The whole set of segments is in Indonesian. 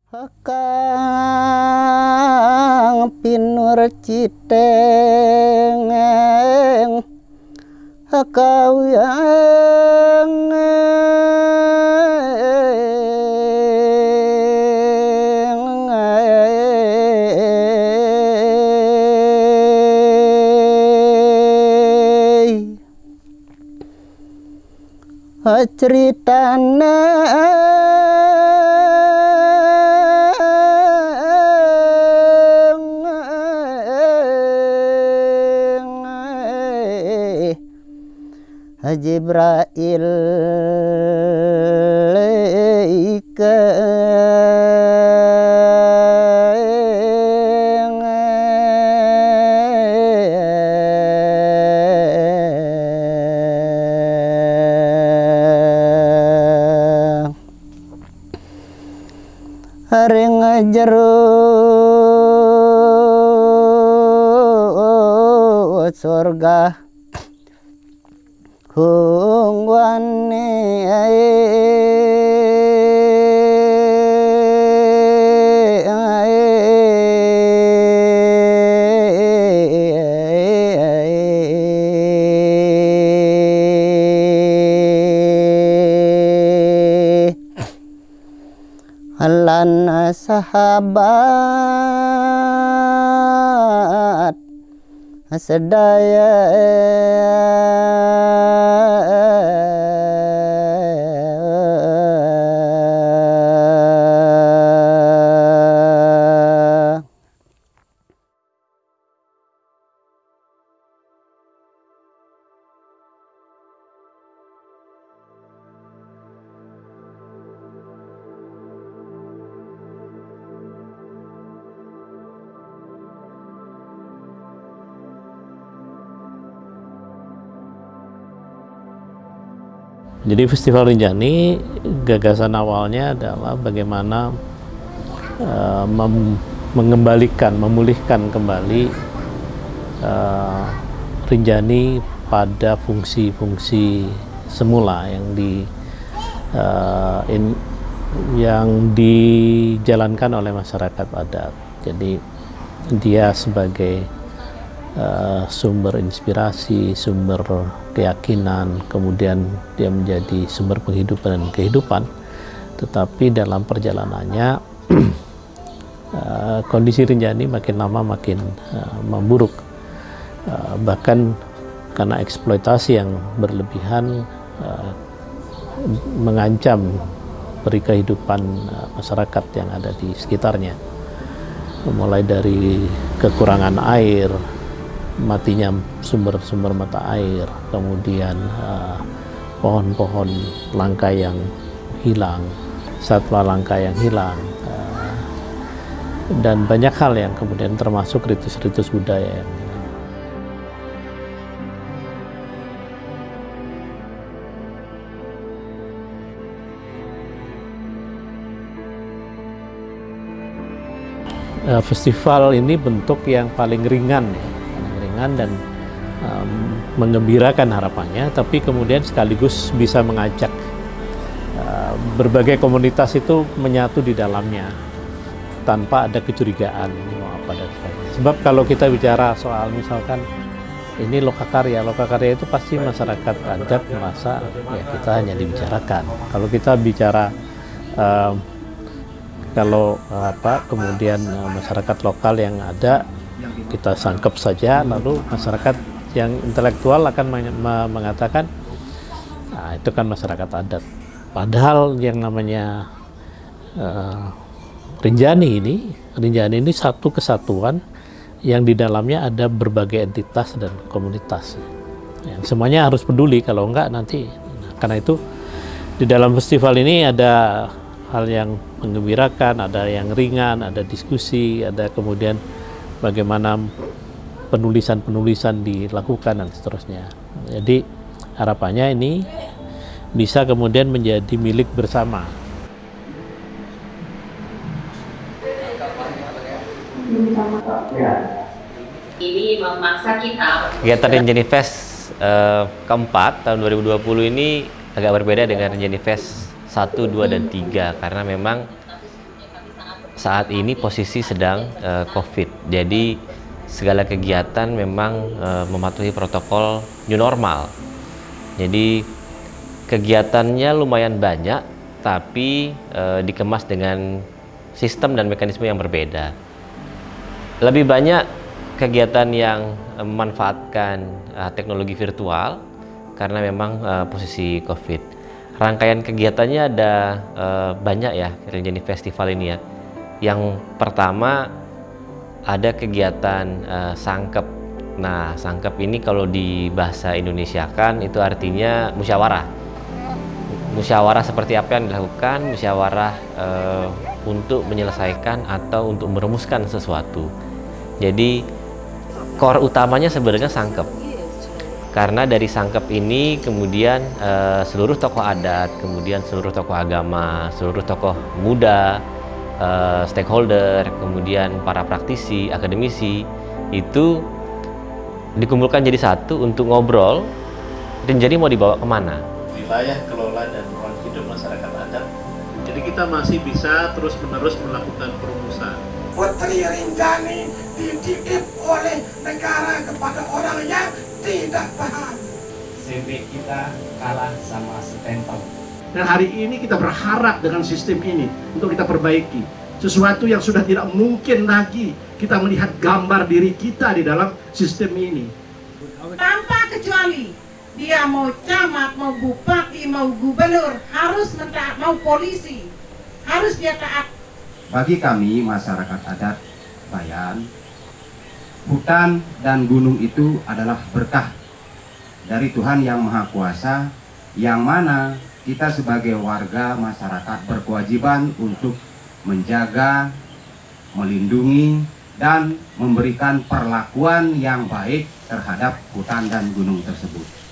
Hakang pinur citeng hakawiyang ceritana Jibril ika haring jero surga hungwane lan sahabat sedaya Jadi Festival Rinjani gagasan awalnya adalah bagaimana memulihkan kembali Rinjani pada fungsi-fungsi semula yang dijalankan oleh masyarakat adat. Jadi dia sebagai sumber inspirasi, sumber keyakinan, kemudian dia menjadi sumber penghidupan dan kehidupan. Tetapi dalam perjalanannya kondisi Rinjani makin lama makin memburuk, bahkan karena eksploitasi yang berlebihan mengancam peri kehidupan masyarakat yang ada di sekitarnya, mulai dari kekurangan air, matinya sumber-sumber mata air, kemudian pohon-pohon langka yang hilang, satwa langka yang hilang, dan banyak hal yang kemudian termasuk ritus-ritus budaya yang hilang. Festival ini bentuk yang paling ringan ya, dan menggembirakan harapannya, tapi kemudian sekaligus bisa mengajak berbagai komunitas itu menyatu di dalamnya tanpa ada kecurigaan ini mau apa dan sebagainya. Sebab kalau kita bicara soal misalkan ini lokakarya itu pasti masyarakat adat merasa ya kita hanya dibicarakan. Kalau kita bicara kemudian masyarakat lokal yang ada kita sangkep saja, lalu masyarakat yang intelektual akan mengatakan nah, itu kan masyarakat adat. Padahal yang namanya Rinjani ini satu kesatuan yang di dalamnya ada berbagai entitas dan komunitas yang semuanya harus peduli, kalau enggak nanti. Karena itu di dalam festival ini ada hal yang menggembirakan, ada yang ringan, ada diskusi, ada kemudian bagaimana penulisan dilakukan dan seterusnya. Jadi harapannya ini bisa kemudian menjadi milik bersama. Ini memaksa kita. Kegiatan Rinjani Fest keempat tahun 2020 ini agak berbeda dengan Rinjani Fest 1, 2, dan 3 karena memang saat ini posisi sedang COVID. Jadi segala kegiatan memang mematuhi protokol new normal. Jadi kegiatannya lumayan banyak, tapi dikemas dengan sistem dan mekanisme yang berbeda. Lebih banyak kegiatan yang memanfaatkan teknologi virtual karena memang posisi COVID. Rangkaian kegiatannya ada banyak ya, Rinjani Festival ini ya. Yang pertama ada kegiatan sangkep. Nah, sangkep ini kalau di bahasa Indonesia kan itu artinya musyawarah. Musyawarah seperti apa yang dilakukan? Musyawarah untuk menyelesaikan atau untuk merumuskan sesuatu. Jadi core utamanya sebenarnya sangkep. Karena dari sangkep ini kemudian seluruh tokoh adat, kemudian seluruh tokoh agama, seluruh tokoh muda, stakeholder, kemudian para praktisi, akademisi itu dikumpulkan jadi satu untuk ngobrol. Dan jadi mau dibawa kemana? Wilayah kelola dan ruang hidup masyarakat adat. Jadi kita masih bisa terus-menerus melakukan perumusan. Putri Rinjani dididik oleh negara kepada orang yang tidak paham. CV kita kalah sama stempel. Dan hari ini kita berharap dengan sistem ini untuk kita perbaiki. Sesuatu yang sudah tidak mungkin lagi kita melihat gambar diri kita di dalam sistem ini. Tanpa kecuali dia mau camat, mau bupati, mau gubernur, harus mentaat, mau polisi, harus dia taat. Bagi kami masyarakat adat Bayan, hutan dan gunung itu adalah berkah dari Tuhan Yang Maha Kuasa, yang mana kita sebagai warga masyarakat berkewajiban untuk menjaga, melindungi, dan memberikan perlakuan yang baik terhadap hutan dan gunung tersebut.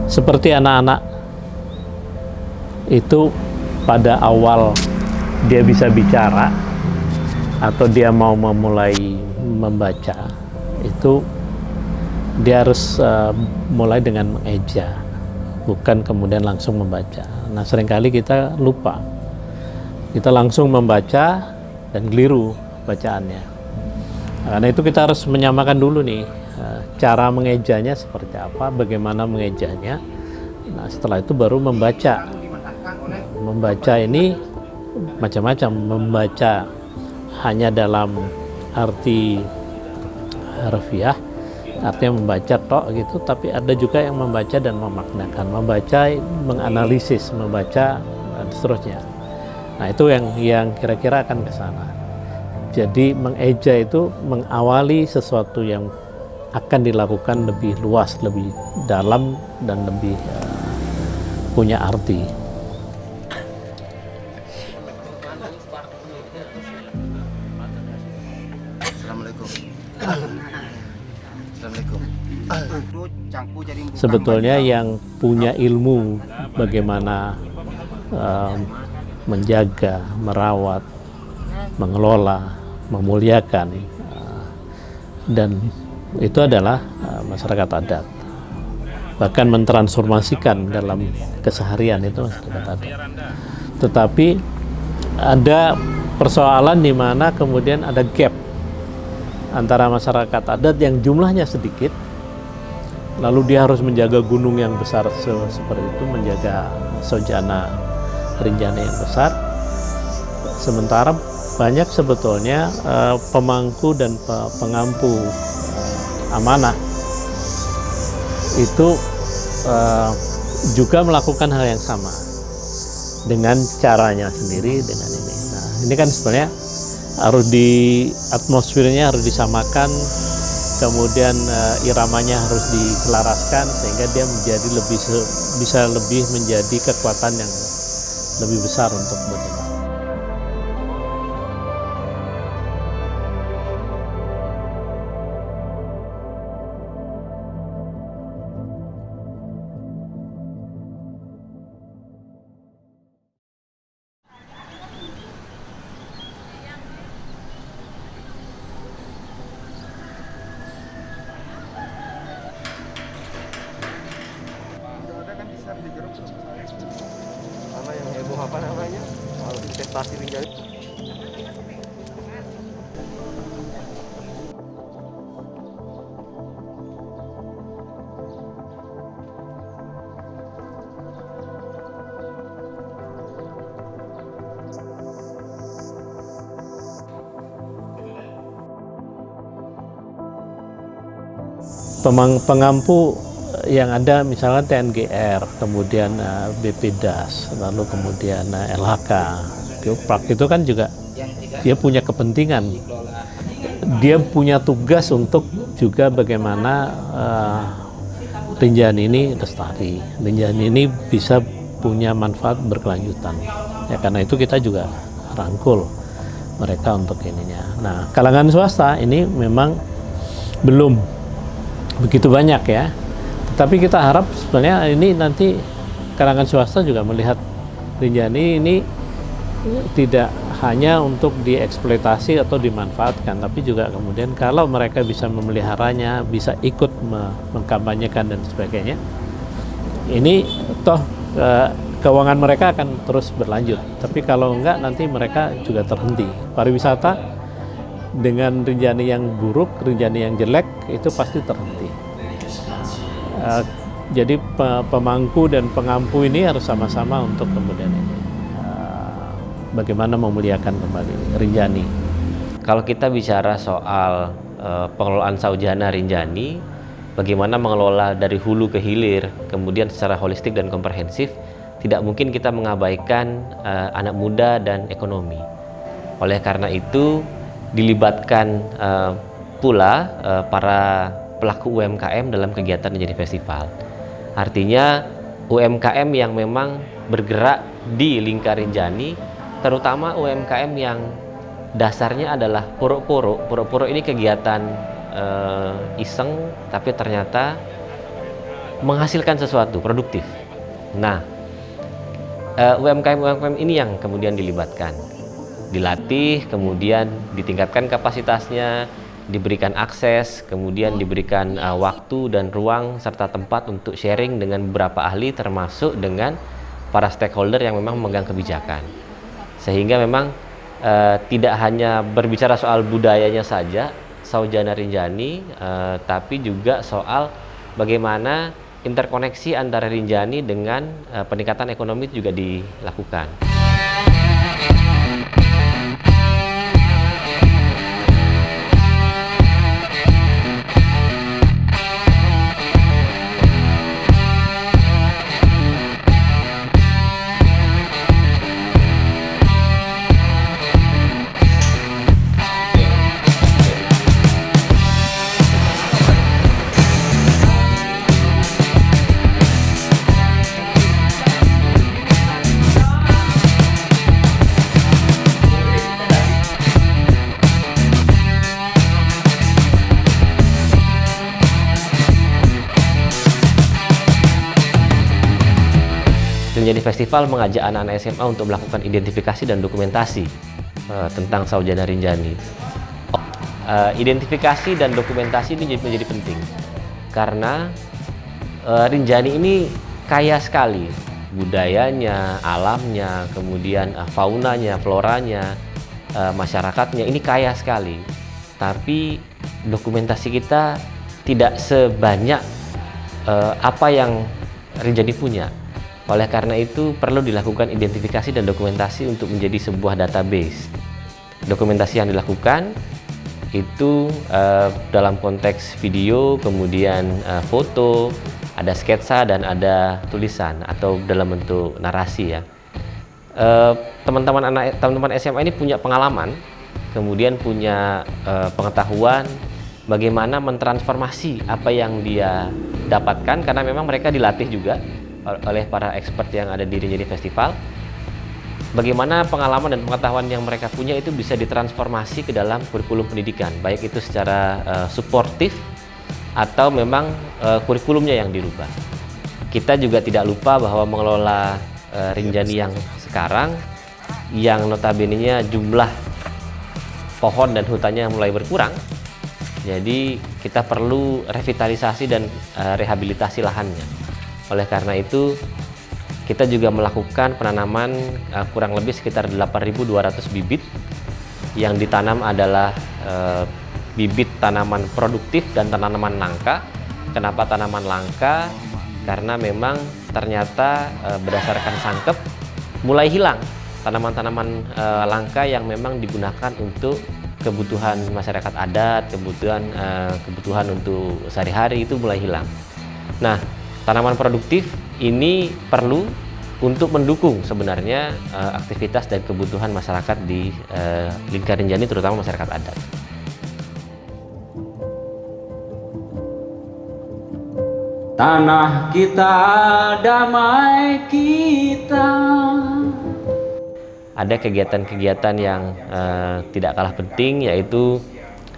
Seperti anak-anak itu pada awal dia bisa bicara atau dia mau memulai membaca, itu dia harus mulai dengan mengeja, bukan kemudian langsung membaca. Nah, seringkali kita lupa, kita langsung membaca dan keliru bacaannya. Karena itu kita harus menyamakan dulu nih cara mengejanya seperti apa, bagaimana mengejanya. Nah, setelah itu baru membaca. Membaca ini macam-macam. Membaca hanya dalam arti harfiah, artinya membaca tok gitu, tapi ada juga yang membaca dan memaknakan. Membaca, menganalisis, membaca dan seterusnya. Nah, itu yang kira-kira akan ke sana. Jadi mengeja itu mengawali sesuatu yang akan dilakukan lebih luas, lebih dalam, dan lebih punya arti. Sebetulnya yang punya ilmu bagaimana menjaga, merawat, mengelola, memuliakan, dan itu adalah masyarakat adat. Bahkan mentransformasikan dalam keseharian itu masyarakat adat. Tetapi ada persoalan di mana kemudian ada gap antara masyarakat adat yang jumlahnya sedikit, lalu dia harus menjaga gunung yang besar seperti itu, menjaga Sojana Rinjani yang besar, sementara banyak sebetulnya pemangku dan pengampu amanah itu juga melakukan hal yang sama dengan caranya sendiri, dengan ini. Nah, ini kan sebenarnya harus atmosfernya harus disamakan, kemudian iramanya harus diselaraskan sehingga dia menjadi bisa lebih menjadi kekuatan yang lebih besar untuk bagaimana. Sama yang heboh apa namanya? Soal investasi Rinjani. Pengampu yang ada misalnya TNGR, kemudian BPDAS, lalu kemudian LHK, Geoprak itu kan juga dia punya kepentingan, dia punya tugas untuk juga bagaimana Rinjani ini lestari, Rinjani ini bisa punya manfaat berkelanjutan. Ya karena itu kita juga rangkul mereka untuk ininya. Nah, kalangan swasta ini memang belum begitu banyak ya. Tapi kita harap sebenarnya ini nanti kalangan swasta juga melihat Rinjani ini tidak hanya untuk dieksploitasi atau dimanfaatkan, tapi juga kemudian kalau mereka bisa memeliharanya, bisa ikut mengkampanyekan dan sebagainya, ini toh keuangan mereka akan terus berlanjut. Tapi kalau enggak nanti mereka juga terhenti. Pariwisata dengan Rinjani yang buruk, Rinjani yang jelek itu pasti terhenti. Jadi pemangku dan pengampu ini harus sama-sama untuk kemudian ini bagaimana memuliakan kembali Rinjani. Kalau kita bicara soal pengelolaan Saujana Rinjani, bagaimana mengelola dari hulu ke hilir, kemudian secara holistik dan komprehensif, tidak mungkin kita mengabaikan anak muda dan ekonomi. Oleh karena itu, dilibatkan pula para pelaku UMKM dalam kegiatan Rinjani Festival. Artinya UMKM yang memang bergerak di lingkar Rinjani, terutama UMKM yang dasarnya adalah puruk-puruk. Puruk-puruk ini kegiatan iseng, tapi ternyata menghasilkan sesuatu produktif. Nah, UMKM ini yang kemudian dilibatkan, dilatih, kemudian ditingkatkan kapasitasnya, diberikan akses, kemudian diberikan waktu dan ruang serta tempat untuk sharing dengan beberapa ahli, termasuk dengan para stakeholder yang memang memegang kebijakan. Sehingga memang tidak hanya berbicara soal budayanya saja, Saujana Rinjani, tapi juga soal bagaimana interkoneksi antara Rinjani dengan peningkatan ekonomi juga dilakukan. Rinjani Festival mengajak anak-anak SMA untuk melakukan identifikasi dan dokumentasi tentang Saujana Rinjani. Identifikasi dan dokumentasi ini menjadi penting karena Rinjani ini kaya sekali budayanya, alamnya, kemudian faunanya, floranya, masyarakatnya, ini kaya sekali. Tapi dokumentasi kita tidak sebanyak apa yang Rinjani punya. Oleh karena itu perlu dilakukan identifikasi dan dokumentasi untuk menjadi sebuah database. Dokumentasi yang dilakukan itu dalam konteks video, kemudian foto, ada sketsa dan ada tulisan atau dalam bentuk narasi ya. Teman-teman SMA ini punya pengalaman, kemudian punya pengetahuan bagaimana mentransformasi apa yang dia dapatkan, karena memang mereka dilatih juga oleh para expert yang ada di Rinjani Festival bagaimana pengalaman dan pengetahuan yang mereka punya itu bisa ditransformasi ke dalam kurikulum pendidikan, baik itu secara suportif atau memang kurikulumnya yang dirubah. Kita juga tidak lupa bahwa mengelola Rinjani yang sekarang, yang notabene-nya jumlah pohon dan hutannya mulai berkurang, jadi kita perlu revitalisasi dan rehabilitasi lahannya. Oleh karena itu, kita juga melakukan penanaman kurang lebih sekitar 8.200 bibit. Yang ditanam adalah bibit tanaman produktif dan tanaman langka. Kenapa tanaman langka? Karena memang ternyata berdasarkan sangkep mulai hilang tanaman-tanaman langka yang memang digunakan untuk kebutuhan masyarakat adat, kebutuhan untuk sehari-hari itu mulai hilang. Nah, tanaman produktif ini perlu untuk mendukung sebenarnya aktivitas dan kebutuhan masyarakat di lingkar Rinjani, terutama masyarakat adat. Tanah kita, damai kita. Ada kegiatan-kegiatan yang tidak kalah penting, yaitu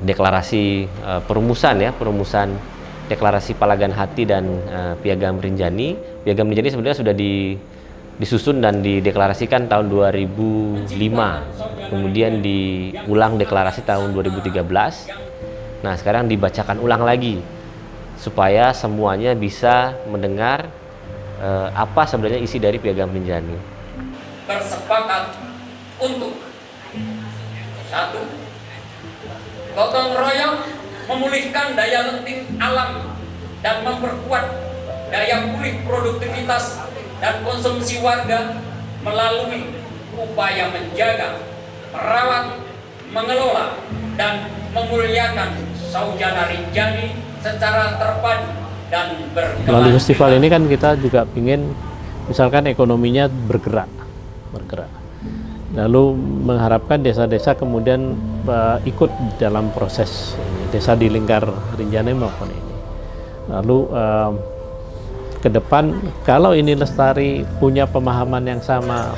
deklarasi perumusan perumusan deklarasi Palagan Hati dan Piagam Rinjani. Piagam Rinjani sebenarnya sudah disusun dan dideklarasikan tahun 2005, kemudian diulang deklarasi tahun 2013. Nah, sekarang dibacakan ulang lagi supaya semuanya bisa mendengar apa sebenarnya isi dari Piagam Rinjani. Bersepakat untuk satu, gotong royong memulihkan daya lenting alam dan memperkuat daya pulih produktivitas dan konsumsi warga melalui upaya menjaga, merawat, mengelola, dan memuliakan saujana Rinjani secara terpadu dan berkelanjutan. Melalui festival ini kan kita juga ingin misalkan ekonominya bergerak. Lalu mengharapkan desa-desa kemudian ikut dalam proses ini, desa di lingkar Rinjani maupun ini. Lalu ke depan kalau ini lestari, punya pemahaman yang sama,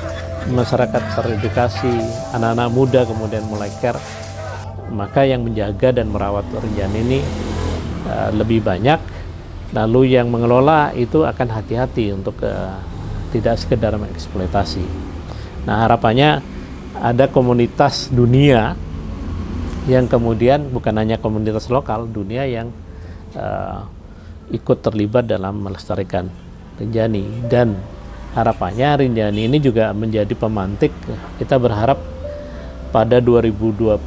masyarakat teredukasi, anak-anak muda kemudian mulai care, maka yang menjaga dan merawat Rinjani ini lebih banyak. Lalu yang mengelola itu akan hati-hati untuk tidak sekedar mengeksploitasi. Nah, harapannya ada komunitas dunia yang kemudian bukan hanya komunitas lokal, dunia yang ikut terlibat dalam melestarikan Rinjani. Dan harapannya Rinjani ini juga menjadi pemantik. Kita berharap pada 2030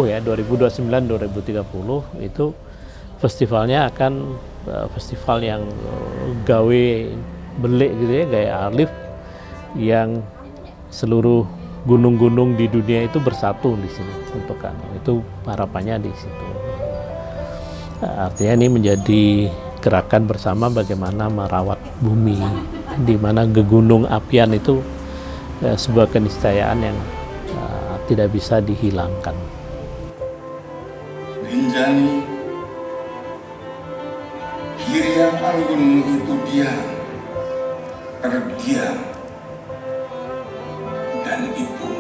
ya, 2029-2030 itu festivalnya akan festival yang gawe belik gitu ya, gaya Arlif, yang seluruh gunung-gunung di dunia itu bersatu di sini untuk itu harapannya di situ. Artinya ini menjadi gerakan bersama bagaimana merawat bumi, di mana gegunung apian itu sebuah keniscayaan yang tidak bisa dihilangkan. Rinjani, Giriang Anggun itu dia, terdiam dan itu